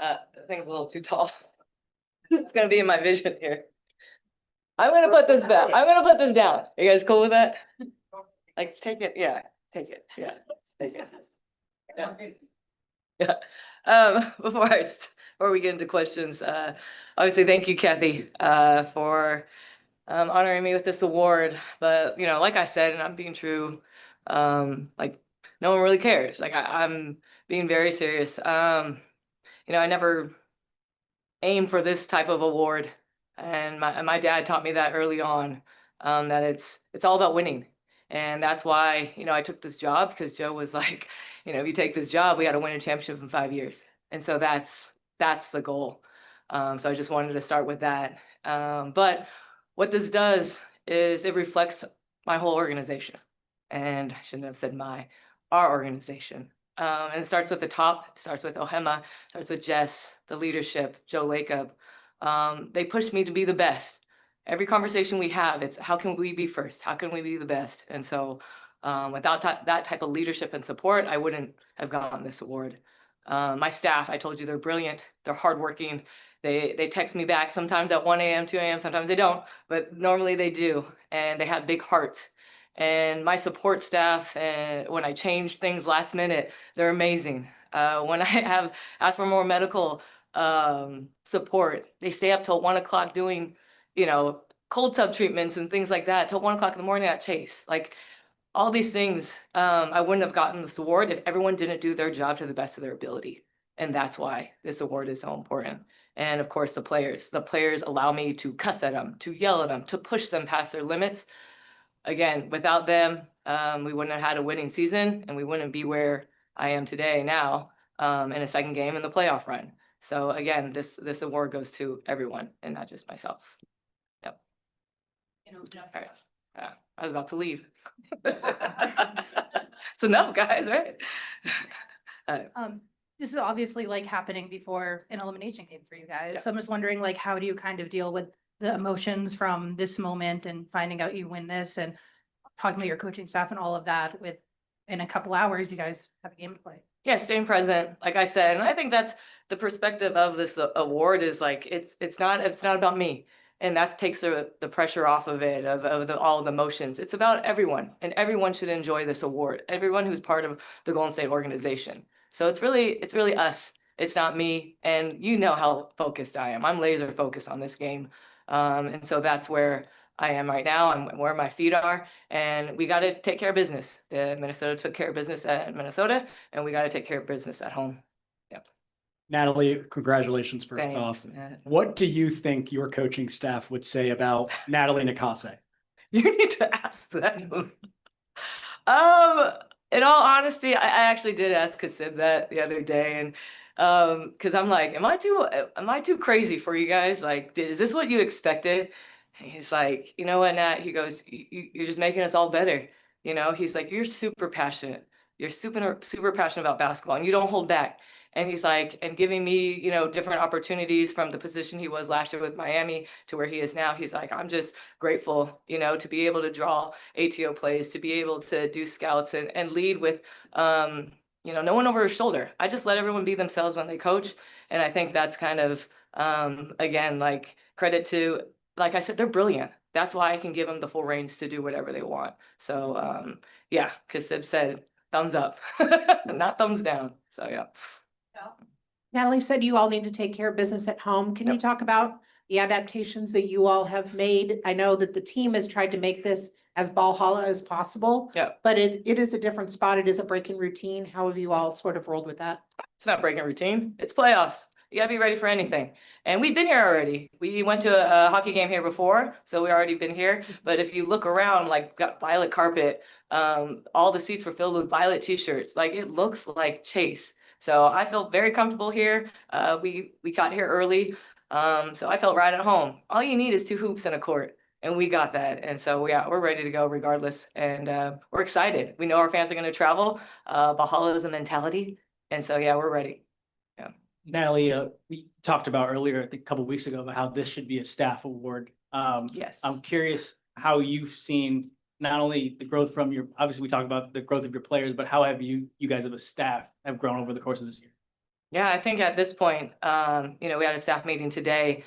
I think it's a little too tall. It's gonna be in my vision here. I'm gonna put this back. I'm gonna put this down. You guys cool with that? Like, take it, yeah, take it, yeah, take it. Yeah. Yeah. Before we get into questions, obviously, thank you, Kathy, for honoring me with this award. But like I said, and I'm being true, like no one really cares. Like I'm being very serious. I never aim for this type of award, and my dad taught me that early on, that it's all about winning. And that's why, I took this job, because Joe was like, if you take this job, we got to win a championship in 5 years. And so that's the goal. So I just wanted to start with that. But what this does is it reflects my whole organization. And I shouldn't have said our organization. And it starts with the top. It starts with Ohema, starts with Jess, the leadership, Joe Lacob. They push me to be the best. Every conversation we have, it's how can we be first? How can we be the best? And so without that type of leadership and support, I wouldn't have gotten this award. My staff, I told you, they're brilliant. They're hardworking. They text me back sometimes at 1 a.m., 2 a.m. Sometimes they don't, but normally they do. And they have big hearts. And my support staff, and when I change things last minute, they're amazing. When I have asked for more medical support, they stay up till 1 o'clock doing, cold tub treatments and things like that till 1 o'clock in the morning at Chase. Like all these things, I wouldn't have gotten this award if everyone didn't do their job to the best of their ability. And that's why this award is so important. And of course, the players allow me to cuss at them, to yell at them, to push them past their limits. Again, without them, we wouldn't have had a winning season, and we wouldn't be where I am today now, in a second game in the playoff run. So again, this award goes to everyone and not just myself. Yep. All right. Yeah, I was about to leave. It's enough, guys, right? This is obviously like happening before an elimination game for you guys. Yeah. So I'm just wondering, like, how do you kind of deal with the emotions from this moment and finding out you win this and talking to your coaching staff and all of that with in a couple hours, you guys have a game to play. Yeah, staying present, like I said, and I think that's the perspective of this award is like it's not about me, and that takes the pressure off of it of all the emotions. It's about everyone, and everyone should enjoy this award. Everyone who's part of the Golden State organization. So it's really us. It's not me, and you know how focused I am. I'm laser focused on this game, and so that's where I am right now. I'm where my feet are, and we got to take care of business. Minnesota took care of business at Minnesota, and we got to take care of business at home. Yep. Natalie, congratulations first off. What do you think your coaching staff would say about Natalie Nakase? You need to ask them. In all honesty, I actually did ask Kasib that the other day, and because I'm like, am I too crazy for you guys? Like, is this what you expected? And he's like, you know what, Nat? He goes, you're just making us all better. He's like, you're super passionate. You're super passionate about basketball, and you don't hold back. And he's like, and giving me, different opportunities from the position he was last year with Miami to where he is now. He's like, I'm just grateful, to be able to draw ATO plays, to be able to do scouts and lead with, no one over his shoulder. I just let everyone be themselves when they coach. And I think that's kind of, again, like credit to, like I said, they're brilliant. That's why I can give them the full reins to do whatever they want. So, yeah, because Sib said thumbs up, not thumbs down. So, yeah. Natalie said you all need to take care of business at home. Can you talk about the adaptations that you all have made? I know that the team has tried to make this as Valhalla as possible, but it is a different spot. It is a breaking routine. How have you all sort of rolled with that? It's not breaking routine. It's playoffs. You gotta be ready for anything. And we've been here already. We went to a hockey game here before, so we already been here. But if you look around, like got violet carpet, all the seats were filled with violet t-shirts. Like it looks like Chase. So I feel very comfortable here. We got here early, so I felt right at home. All you need is 2 hoops and a court, and we got that. And so yeah, we're ready to go regardless, and we're excited. We know our fans are going to travel. Valhalla is a mentality, and so yeah, we're ready. Yeah. Natalie, we talked about earlier, I think a couple of weeks ago, about how this should be a staff award. Yes. I'm curious how you've seen not only the growth from obviously we talked about the growth of your players, but how have you guys as a staff have grown over the course of this year? Yeah, I think at this point, you know, we had a staff meeting today,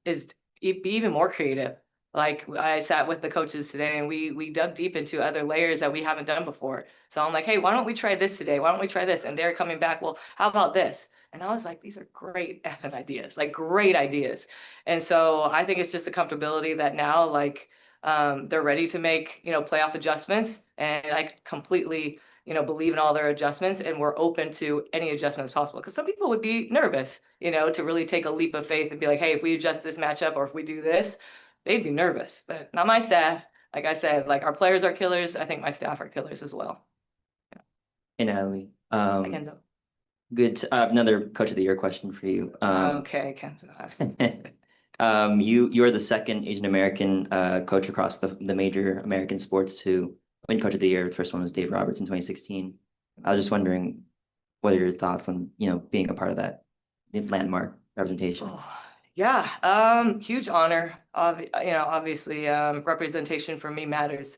is be even more creative. Like I sat with the coaches today and we dug deep into other layers that we haven't done before. So I'm like, hey, why don't we try this today? Why don't we try this? And they're coming back, well, how about this? And I was like, these are great effing ideas, like great ideas. And so I think it's just a comfortability that now, like, they're ready to make, you know, playoff adjustments. And I completely, you know, believe in all their adjustments, and we're open to any adjustments possible. Because some people would be nervous, you know, to really take a leap of faith and be like, hey, if we adjust this matchup or if we do this, they'd be nervous. But not my staff. Like I said, like our players are killers. I think my staff are killers as well. Hey, Natalie. I can Good. Another Coach of the Year question for you. okay, You are the second Asian American coach across the major American sports to win Coach of the Year. The first one was Dave Roberts in 2016. I was just wondering, what are your thoughts on, you know, being a part of that landmark representation? Oh, yeah, huge honor. You know, obviously, representation for me matters.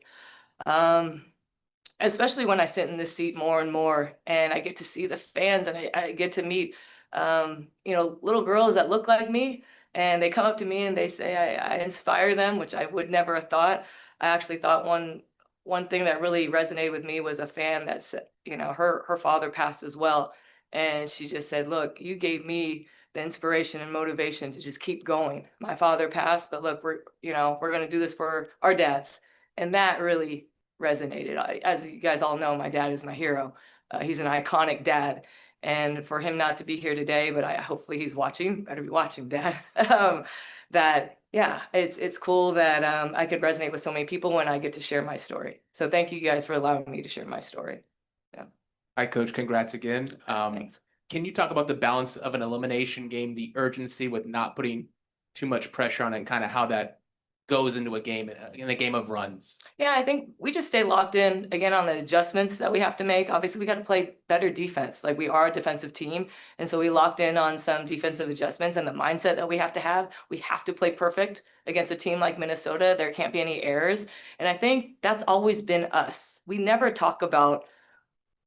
Especially when I sit in this seat more and more and I get to see the fans and I get to meet, you know, little girls that look like me and they come up to me and they say I inspire them, which I would never have thought. I actually thought one thing that really resonated with me was a fan that said, you know, her father passed as well. And she just said, look, you gave me the inspiration and motivation to just keep going. My father passed, but look, you know, we're going to do this for our dads. And that really resonated. As you guys all know, my dad is my hero. He's an iconic dad. And for him not to be here today, but hopefully he's watching, better be watching, Dad. That, yeah, it's cool that I could resonate with so many people when I get to share my story. So thank you guys for allowing me to share my story. Yeah. Hi, Coach. Congrats again. Thanks. Can you talk about the balance of an elimination game, the urgency with not putting too much pressure on it, and kind of how that goes into a game in a game of runs? Yeah, I think we just stay locked in again on the adjustments that we have to make. Obviously, we got to play better defense. Like we are a defensive team. And so we locked in on some defensive adjustments and the mindset that we have to have. We have to play perfect against a team like Minnesota. There can't be any errors. And I think that's always been us. We never talk about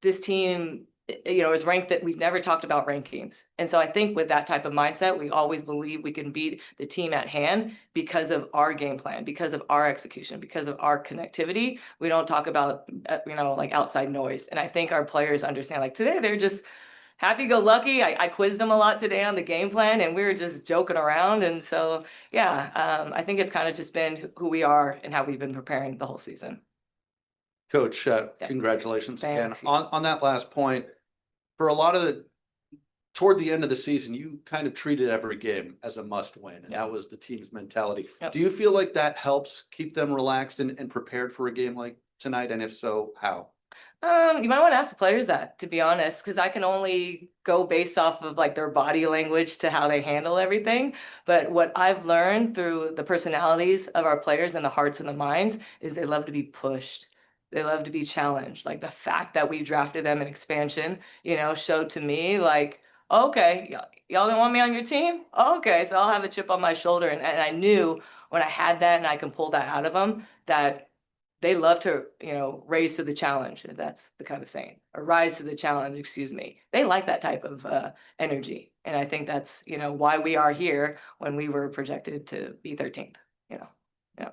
this team, you know, is ranked, that we've never talked about rankings. And so I think with that type of mindset, we always believe we can beat the team at hand because of our game plan, because of our execution, because of our connectivity. We don't talk about, you know, like outside noise. And I think our players understand, like today, they're just happy-go-lucky. I quizzed them a lot today on the game plan and we were just joking around. And so, yeah, I think it's kind of just been who we are and how we've been preparing the whole season. Coach, congratulations again. Thanks. On that last point, for a lot of toward the end of the season, you kind of treated every game as a must win, and that was the team's mentality. Yep. Do you feel like that helps keep them relaxed and prepared for a game like tonight? And if so, how? You might want to ask the players that, to be honest, because I can only go based off of like their body language to how they handle everything. But what I've learned through the personalities of our players and the hearts and the minds is they love to be pushed. They love to be challenged. Like the fact that we drafted them in expansion, you know, showed to me like, okay, y'all didn't want me on your team? Okay, so I'll have a chip on my shoulder. And I knew when I had that and I can pull that out of them, that they love to, you know, raise to the challenge. That's the kind of saying, or rise to the challenge, excuse me. They like that type of energy. And I think that's, you know, why we are here when we were projected to be 13th, you know. Yeah.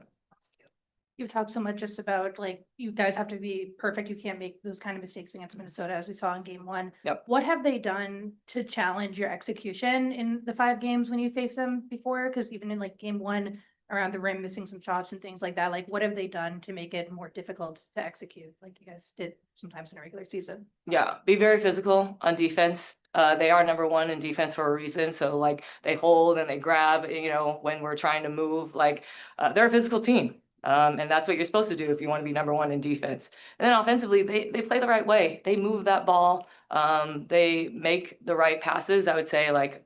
You've talked so much just about like, you guys have to be perfect. You can't make those kind of mistakes against Minnesota, as we saw in game one. Yep. What have they done to challenge your execution in the 5 games when you face them before? Because even in like game one, around the rim, missing some shots and things like that, like what have they done to make it more difficult to execute, like you guys did sometimes in a regular season? Yeah, be very physical on defense. They are number 1 in defense for a reason. So like they hold and they grab, you know, when we're trying to move, like they're a physical team. And that's what you're supposed to do if you want to be number 1 in defense. And then offensively, they play the right way. They move that ball. They make the right passes. I would say like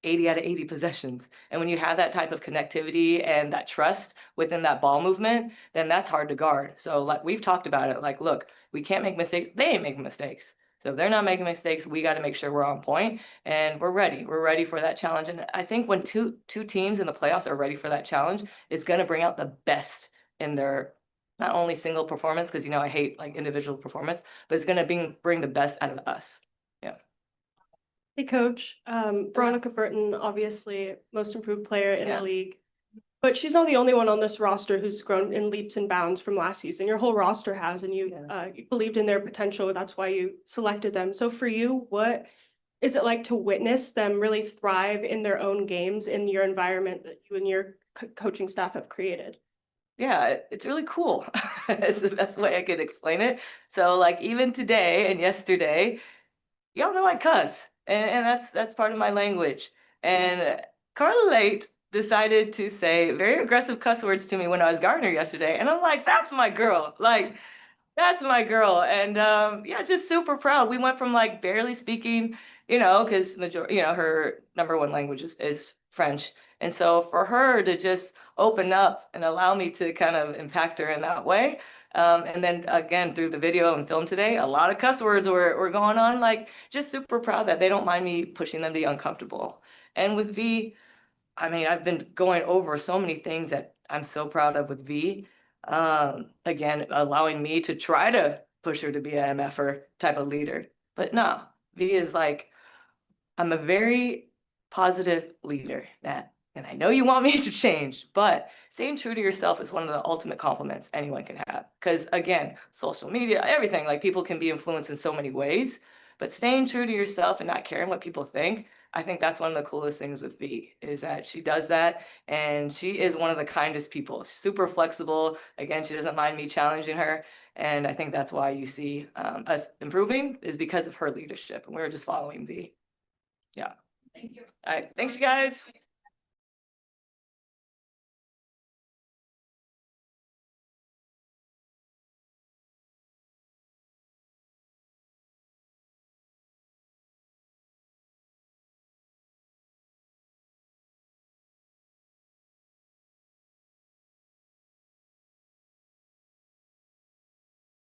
80 out of 80 possessions. And when you have that type of connectivity and that trust within that ball movement, then that's hard to guard. So like we've talked about it, like, look, we can't make mistakes. They ain't making mistakes. So if they're not making mistakes, we got to make sure we're on point and we're ready. We're ready for that challenge. And I think when two teams in the playoffs are ready for that challenge, it's going to bring out the best in their not only single performance, because, you know, I hate like individual performance, but it's going to bring the best out of us. Yeah. Hey, coach. Veronica Burton, obviously most improved player in Yeah. the league. But she's not the only one on this roster who's grown in leaps and bounds from last season. Your whole roster has, and you believed in their potential. That's why you selected them. So for you, what is it like to witness them really thrive in their own games in your environment that you and your coaching staff have created? Yeah, it's really cool. It's the best way I could explain it. So like even today and yesterday, y'all know I cuss, and that's part of my language. And Carla Late decided to say very aggressive cuss words to me when I was Gardner yesterday, and I'm like, that's my girl. Like, that's my girl. And yeah, just super proud. We went from like barely speaking, because majority, her number one language is French. And so for her to just open up and allow me to kind of impact her in that way. And then again, through the video and film today, a lot of cuss words were going on, like just super proud that they don't mind me pushing them to be uncomfortable. And with V, I mean, I've been going over so many things that I'm so proud of with V. Again, allowing me to try to push her to be an MFer type of leader. But no, V is like, I'm a very positive leader, Nat. And I know you want me to change, but staying true to yourself is one of the ultimate compliments anyone can have. Because again, social media, everything, like people can be influenced in so many ways, but staying true to yourself and not caring what people think, I think that's one of the coolest things with V is that she does that. And she is one of the kindest people, super flexible. Again, she doesn't mind me challenging her. And I think that's why you see us improving is because of her leadership. And we're just following V. Yeah. Thank you. All right. Thanks, you guys.